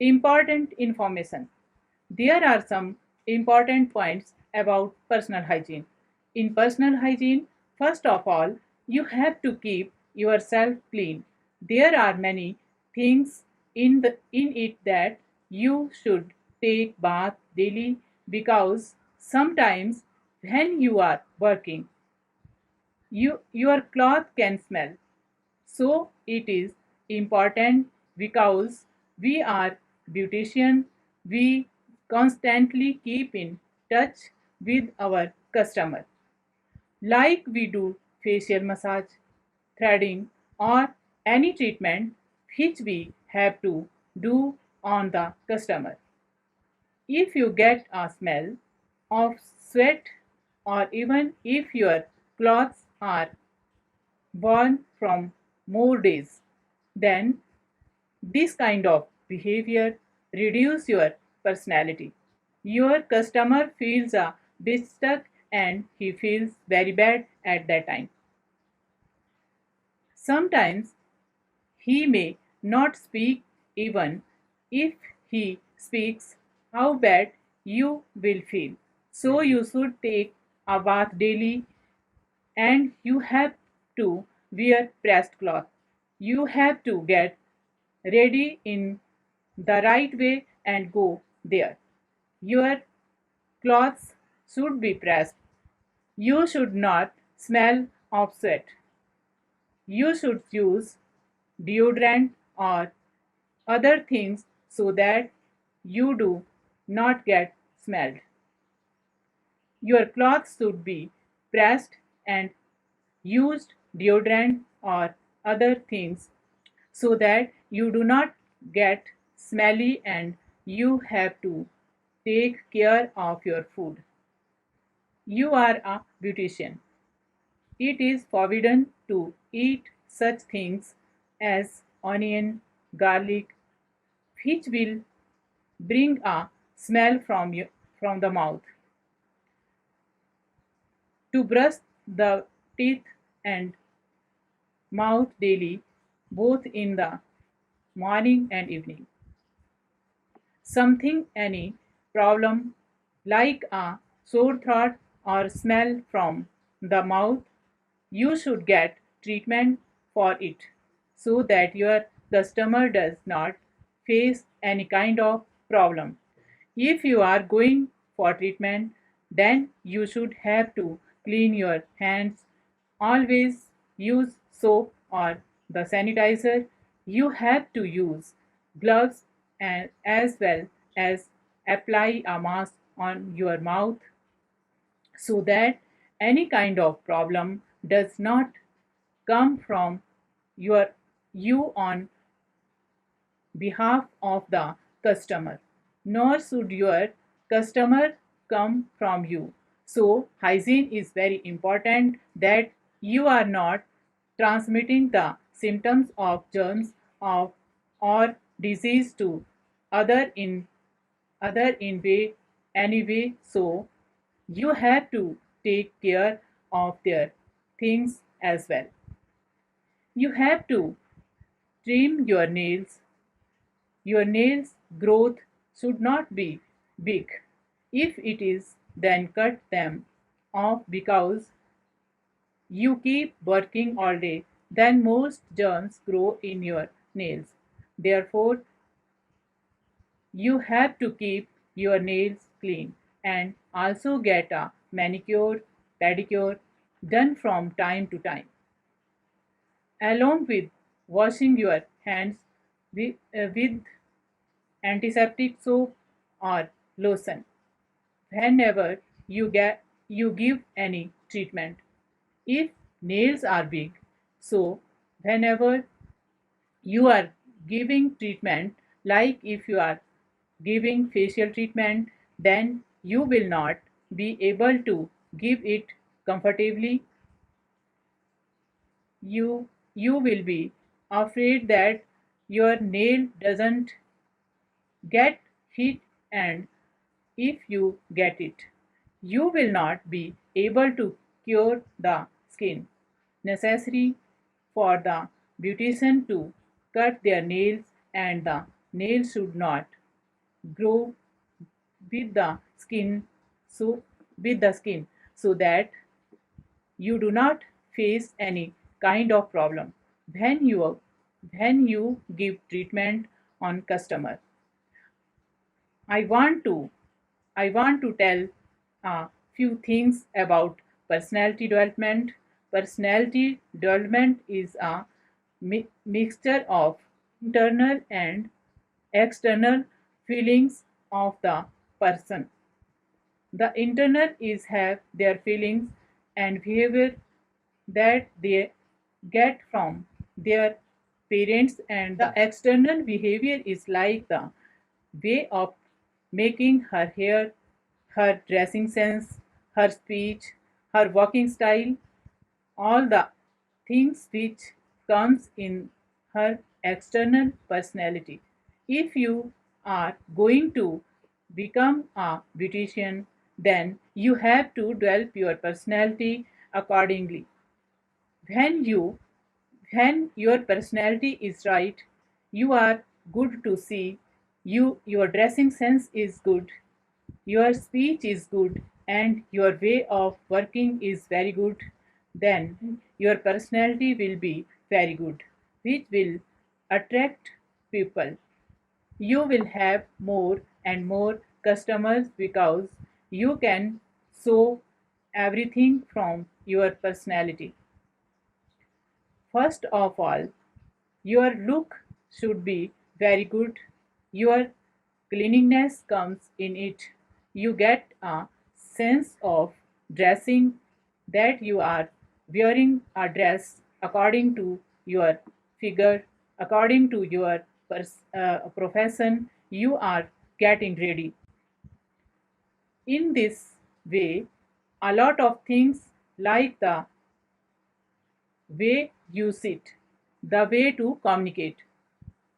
Important information. There are some important points about personal hygiene. In personal hygiene, first of all, you have to keep yourself clean. There are many things in it that you should take bath daily because sometimes when you are working, your cloth can smell. So it is important because we are beautician, we constantly keep in touch with our customer. Like we do facial massage, threading, or any treatment which we have to do on the customer. If you get a smell of sweat or even if your clothes are worn from more days, then this kind of behavior reduces your personality. Your customer feels a bit stuck and he feels very bad at that time. Sometimes he may not speak even if he speaks how bad you will feel. So you should take a bath daily and you have to wear pressed cloth. You have to get ready in the right way and go there. Your clothes should be pressed. You should not smell of sweat. You should use deodorant or other things so that you do not get smelled. Your clothes should be pressed and used deodorant or other things so that you do not get smelly and you have to take care of your food. You are a beautician. It is forbidden to eat such things as onion, garlic, which will bring a smell from the mouth. To brush the teeth and mouth daily, both in the morning and evening. Something any problem like a sore throat or smell from the mouth, you should get treatment for it so that your customer does not face any kind of problem. If you are going for treatment, then you should have to clean your hands. Always use soap or the sanitizer. You have to use gloves and as well as apply a mask on your mouth so that any kind of problem does not come from your you on behalf of the customer, nor should your customer come from you. So, hygiene is very important that you are not transmitting the symptoms of germs of or disease to other in way anyway. So, you have to take care of their things as well. You have to trim your nails. Your nails growth should not be big. If it is, then cut them off because you keep working all day, then most germs grow in your nails. Therefore, you have to keep your nails clean and also get a manicure, pedicure done from time to time, along with washing your hands with antiseptic soap or lotion whenever you give any treatment. If nails are big, so whenever you are giving treatment, like if you are giving facial treatment, then you will not be able to give it comfortably. You will be afraid that your nail doesn't get hit, and if you get it, you will not be able to cure the skin. Necessary for the beautician to cut their nails and the nails should not grow with the skin so so that you do not face any kind of problem when you give treatment on customer. I want to i want to tell a few things about personality development. Personality development is a mixture of internal and external feelings of the person. The internal is have their feelings and behavior that they get from their parents, and the external behavior is like the way of making her hair, her dressing sense, her speech, her walking style, all the things which comes in her external personality. If you are going to become a beautician, then you have to develop your personality accordingly. When you when your personality is right, you are good to see, your dressing sense is good, your speech is good, and your way of working is very good, then your personality will be very good, which will attract people. You will have more and more customers because you can show everything from your personality. First of all, your look should be very good. Your cleanliness comes in it. You get a sense of dressing that you are wearing a dress according to your figure, according to your profession. You are getting ready. In this way, a lot of things like the way you sit, the way to communicate,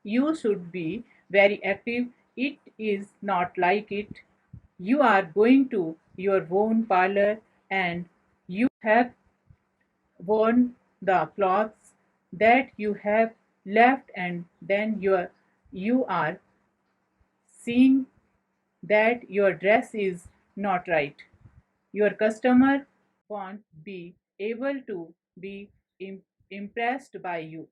you should be very active. It is not like it. You are going to your own parlor and you have worn the clothes that you have left, and then you are seeing that your dress is not right. Your customer won't be able to be impressed by you.